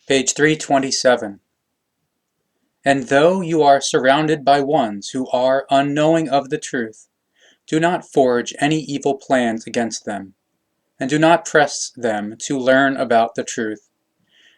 Page 327. And though you are surrounded by ones who are unknowing of the truth, do not forge any evil plans against them, and do not press them to learn about the truth.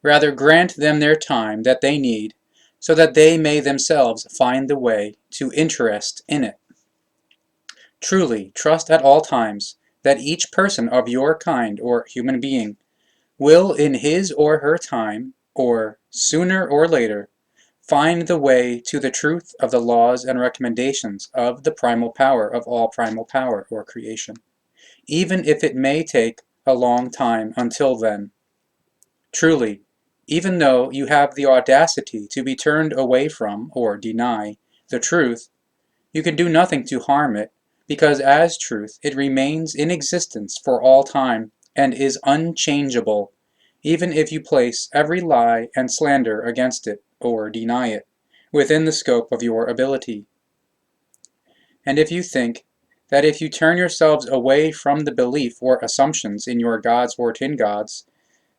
Rather grant them their time that they need, so that they may themselves find the way to interest in it. Truly, trust at all times that each person of your kind or human being will in his or her time, or sooner or later, find the way to the truth of the laws and recommendations of the primal power of all primal power or creation, even if it may take a long time until then. Truly, even though you have the audacity to be turned away from, or deny, the truth, you can do nothing to harm it, because as truth it remains in existence for all time and is unchangeable, even if you place every lie and slander against it, or deny it, within the scope of your ability. And if you think that if you turn yourselves away from the belief or assumptions in your gods or tin gods,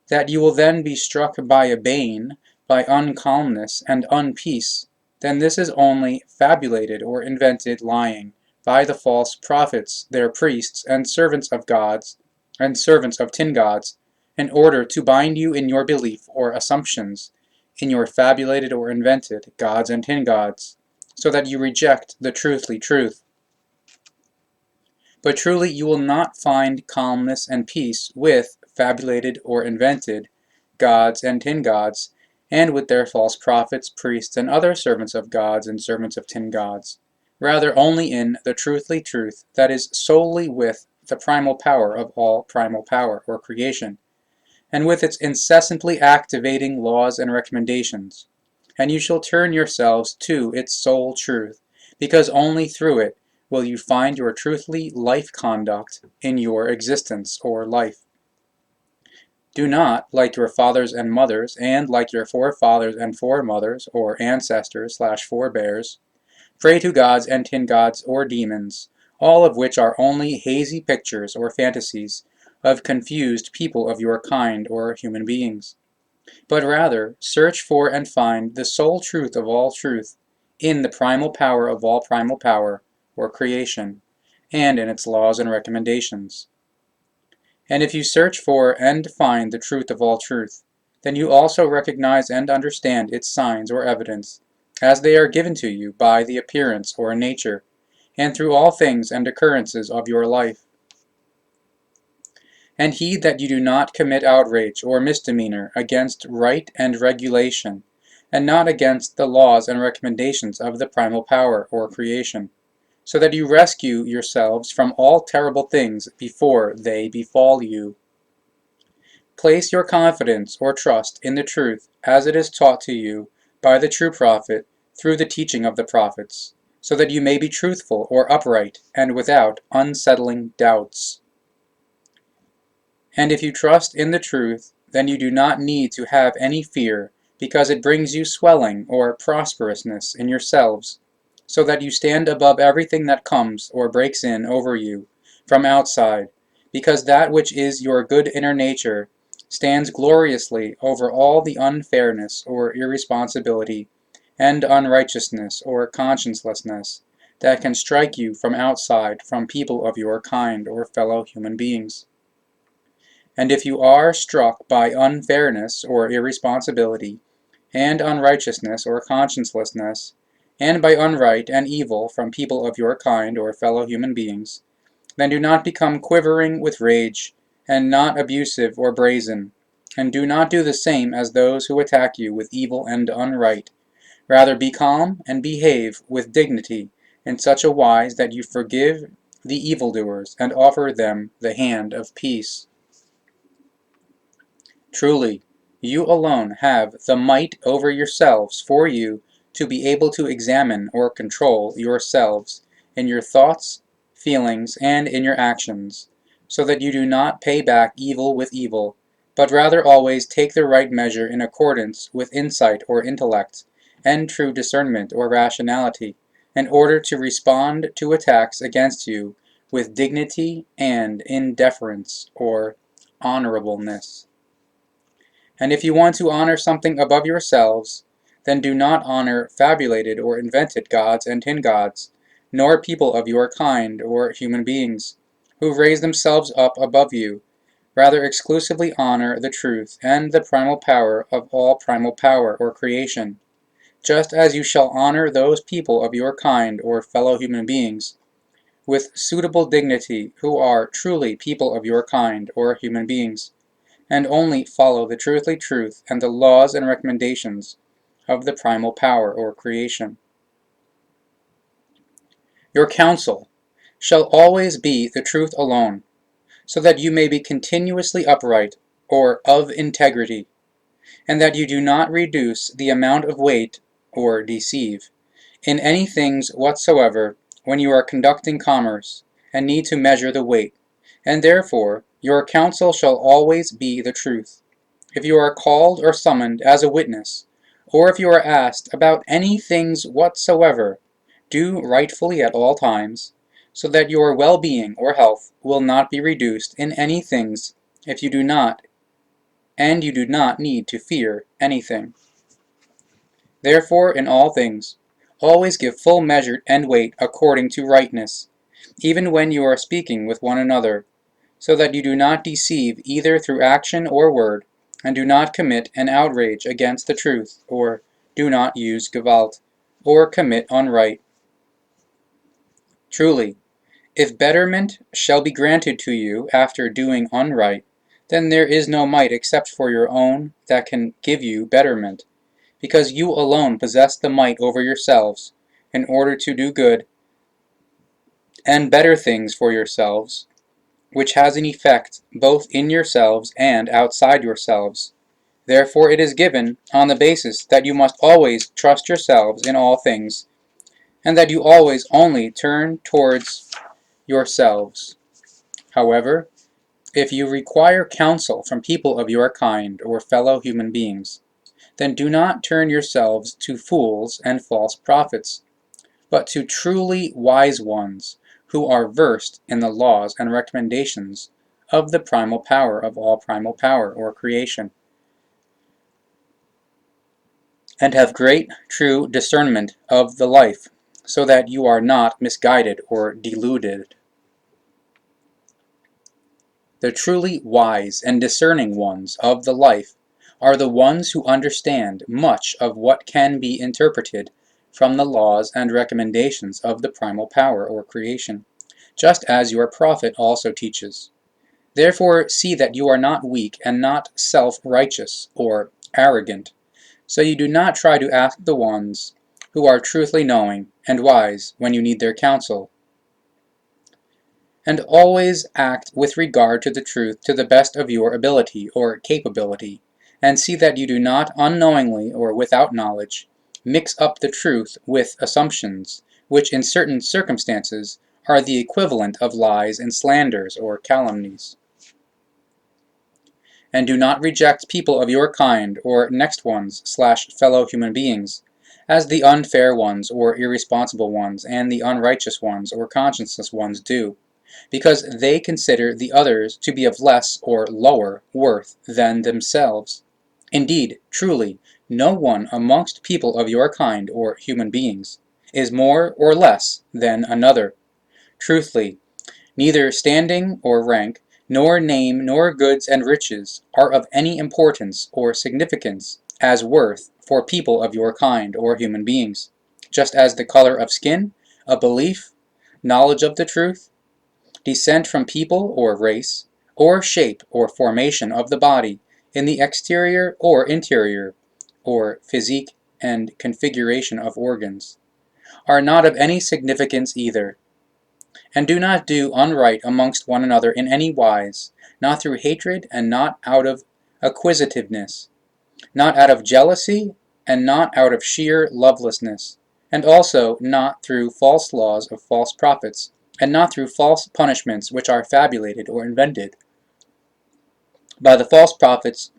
that you will then be struck by a bane, by uncalmness and unpeace, then this is only fabulated or invented lying by the false prophets, their priests and servants of gods and servants of tin gods, in order to bind you in your belief or assumptions in your fabulated or invented gods and tin gods, so that you reject the truthly truth. But truly you will not find calmness and peace with fabulated or invented gods and tin gods, and with their false prophets, priests, and other servants of gods and servants of tin gods. Rather only in the truthly truth that is solely with the primal power of all primal power or creation, and with its incessantly activating laws and recommendations. And you shall turn yourselves to its sole truth, because only through it will you find your truthly life conduct in your existence or life. Do not, like your fathers and mothers, and like your forefathers and foremothers, or ancestors/forebears, pray to gods and tin gods or demons, all of which are only hazy pictures or fantasies of confused people of your kind or human beings. But rather, search for and find the sole truth of all truth in the primal power of all primal power, or creation, and in its laws and recommendations. And if you search for and find the truth of all truth, then you also recognize and understand its signs or evidence, as they are given to you by the appearance or nature, and through all things and occurrences of your life. And heed that you do not commit outrage or misdemeanor against right and regulation, and not against the laws and recommendations of the primal power or creation, so that you rescue yourselves from all terrible things before they befall you. Place your confidence or trust in the truth as it is taught to you by the true prophet through the teaching of the prophets, so that you may be truthful or upright and without unsettling doubts. And if you trust in the truth, then you do not need to have any fear, because it brings you swelling or prosperousness in yourselves, so that you stand above everything that comes or breaks in over you from outside, because that which is your good inner nature stands gloriously over all the unfairness or irresponsibility and unrighteousness or consciencelessness that can strike you from outside from people of your kind or fellow human beings. And if you are struck by unfairness or irresponsibility, and unrighteousness or consciencelessness, and by unright and evil from people of your kind or fellow human beings, then do not become quivering with rage, and not abusive or brazen, and do not do the same as those who attack you with evil and unright. Rather be calm and behave with dignity in such a wise that you forgive the evildoers and offer them the hand of peace. Truly, you alone have the might over yourselves for you to be able to examine or control yourselves in your thoughts, feelings, and in your actions, so that you do not pay back evil with evil, but rather always take the right measure in accordance with insight or intellect, and true discernment or rationality, in order to respond to attacks against you with dignity and in deference or honorableness. And if you want to honor something above yourselves, then do not honor fabulated or invented gods and tin gods, nor people of your kind or human beings, who raise themselves up above you. Rather exclusively honor the truth and the primal power of all primal power or creation, just as you shall honor those people of your kind or fellow human beings, with suitable dignity, who are truly people of your kind or human beings, and only follow the truthly truth and the laws and recommendations of the primal power or creation. Your counsel shall always be the truth alone, so that you may be continuously upright or of integrity, and that you do not reduce the amount of weight or deceive in any things whatsoever when you are conducting commerce and need to measure the weight, and therefore your counsel shall always be the truth. If you are called or summoned as a witness, or if you are asked about any things whatsoever, do rightfully at all times, so that your well-being or health will not be reduced in any things if you do not, and you do not need to fear anything. Therefore, in all things, always give full measure and weight according to rightness, even when you are speaking with one another, so that you do not deceive either through action or word, and do not commit an outrage against the truth, or do not use Gewalt, or commit unright. Truly, if betterment shall be granted to you after doing unright, then there is no might except for your own that can give you betterment, because you alone possess the might over yourselves, in order to do good and better things for yourselves, which has an effect both in yourselves and outside yourselves. Therefore it is given on the basis that you must always trust yourselves in all things, and that you always only turn towards yourselves. However, if you require counsel from people of your kind or fellow human beings, then do not turn yourselves to fools and false prophets, but to truly wise ones, who are versed in the laws and recommendations of the primal power of all primal power or creation, and have great true discernment of the life, so that you are not misguided or deluded. The truly wise and discerning ones of the life are the ones who understand much of what can be interpreted from the laws and recommendations of the primal power or creation, just as your prophet also teaches. Therefore see that you are not weak and not self-righteous or arrogant, so you do not try to ask the ones who are truthfully knowing and wise when you need their counsel, and always act with regard to the truth to the best of your ability or capability, and see that you do not unknowingly or without knowledge mix up the truth with assumptions, which in certain circumstances are the equivalent of lies and slanders or calumnies. And do not reject people of your kind or next ones / fellow human beings as the unfair ones or irresponsible ones and the unrighteous ones or conscienceless ones do, because they consider the others to be of less or lower worth than themselves. Indeed, truly, no one amongst people of your kind or human beings is more or less than another. Truthfully, neither standing or rank, nor name, nor goods and riches are of any importance or significance as worth for people of your kind or human beings, just as the color of skin, a belief, knowledge of the truth, descent from people or race, or shape or formation of the body in the exterior or interior, or physique and configuration of organs, are not of any significance either. And do not do unright amongst one another in any wise, not through hatred and not out of acquisitiveness, not out of jealousy and not out of sheer lovelessness, and also not through false laws of false prophets, and not through false punishments which are fabulated or invented by the false prophets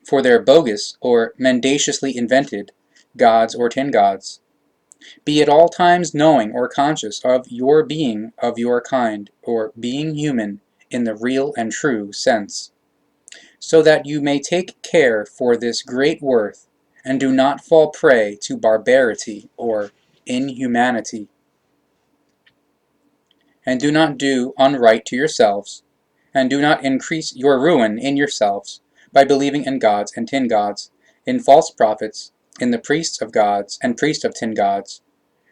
for their bogus or mendaciously invented gods or tin gods. Be at all times knowing or conscious of your being of your kind, or being human in the real and true sense. so that you may take care for this great worth, and do not fall prey to barbarity or inhumanity. And do not do unright to yourselves, and do not increase your ruin in yourselves, by believing in gods and tin gods, in false prophets, in the priests of gods and priests of tin gods,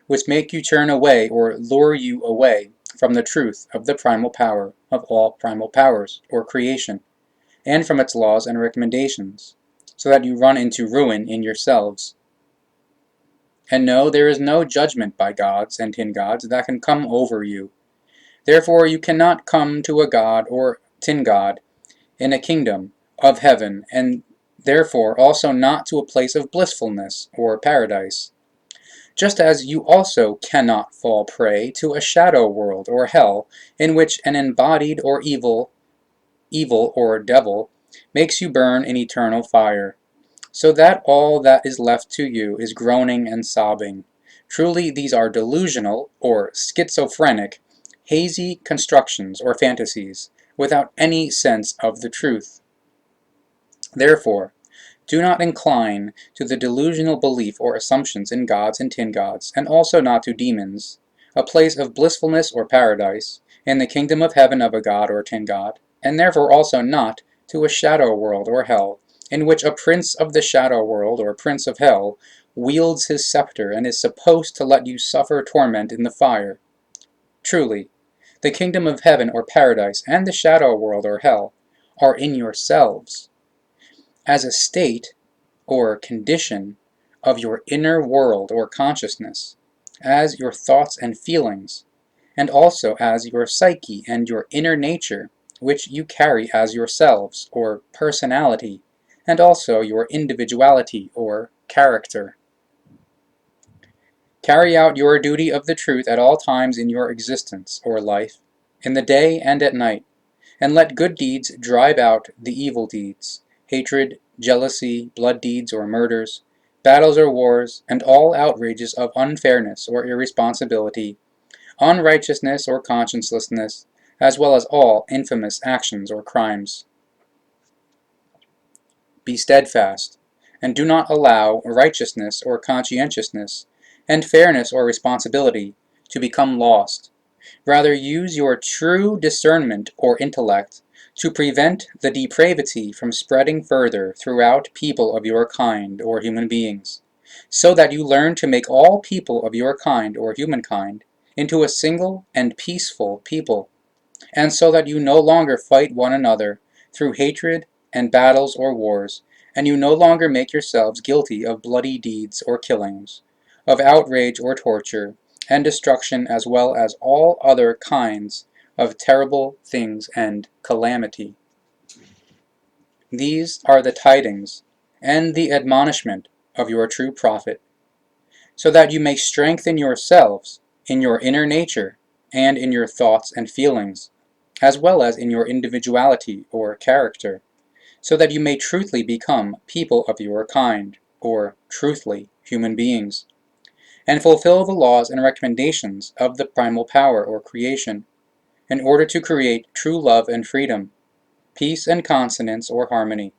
which make you turn away or lure you away from the truth of the primal power of all primal powers, or creation, and from its laws and recommendations, so that you run into ruin in yourselves. And no, there is no judgment by gods and tin gods that can come over you. Therefore you cannot come to a god or tin god in a kingdom of heaven, and therefore also not to a place of blissfulness or paradise. Just as you also cannot fall prey to a shadow world or hell, in which an embodied or evil or devil makes you burn in eternal fire, so that all that is left to you is groaning and sobbing. Truly these are delusional or schizophrenic, hazy constructions or fantasies, without any sense of the truth. Therefore, do not incline to the delusional belief or assumptions in gods and tin gods, and also not to demons, a place of blissfulness or paradise, in the kingdom of heaven of a god or tin god, and therefore also not to a shadow world or hell, in which a prince of the shadow world or prince of hell wields his scepter and is supposed to let you suffer torment in the fire. Truly, the kingdom of heaven or paradise and the shadow world or hell are in yourselves, as a state or condition of your inner world or consciousness, as your thoughts and feelings, and also as your psyche and your inner nature, which you carry as yourselves or personality, and also your individuality or character. Carry out your duty of the truth at all times in your existence or life, in the day and at night, and let good deeds drive out the evil deeds, hatred, jealousy, blood deeds or murders, battles or wars, and all outrages of unfairness or irresponsibility, unrighteousness or consciencelessness, as well as all infamous actions or crimes. Be steadfast, and do not allow righteousness or conscientiousness, and fairness or responsibility to become lost. Rather use your true discernment or intellect to prevent the depravity from spreading further throughout people of your kind or human beings, so that you learn to make all people of your kind or humankind into a single and peaceful people, and so that you no longer fight one another through hatred and battles or wars, and you no longer make yourselves guilty of bloody deeds or killings, of outrage or torture, and destruction, as well as all other kinds of terrible things and calamity. These are the tidings and the admonishment of your true prophet, so that you may strengthen yourselves in your inner nature and in your thoughts and feelings, as well as in your individuality or character, so that you may truthfully become people of your kind, or truthfully human beings, and fulfill the laws and recommendations of the primal power or creation, in order to create true love and freedom, peace and consonance or harmony,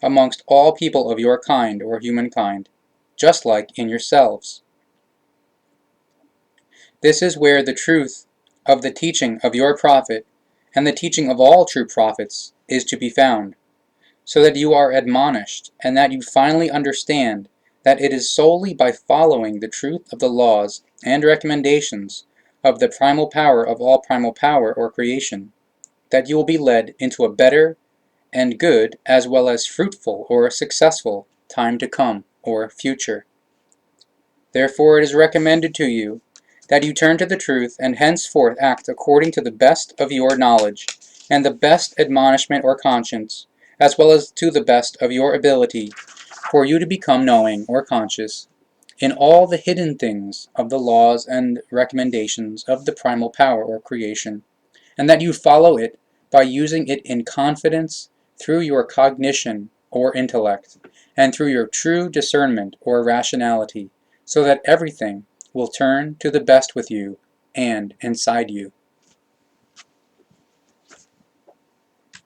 amongst all people of your kind or humankind, just like in yourselves. This is where the truth of the teaching of your prophet, and the teaching of all true prophets, is to be found, so that you are admonished, and that you finally understand that it is solely by following the truth of the laws and recommendations of the primal power of all primal power or creation that you will be led into a better and good, as well as fruitful or successful, time to come or future. Therefore it is recommended to you that you turn to the truth, and henceforth act according to the best of your knowledge, and the best admonishment or conscience, as well as to the best of your ability, for you to become knowing or conscious in all the hidden things of the laws and recommendations of the primal power or creation, and that you follow it by using it in confidence through your cognition or intellect, and through your true discernment or rationality, so that everything will turn to the best with you and inside you.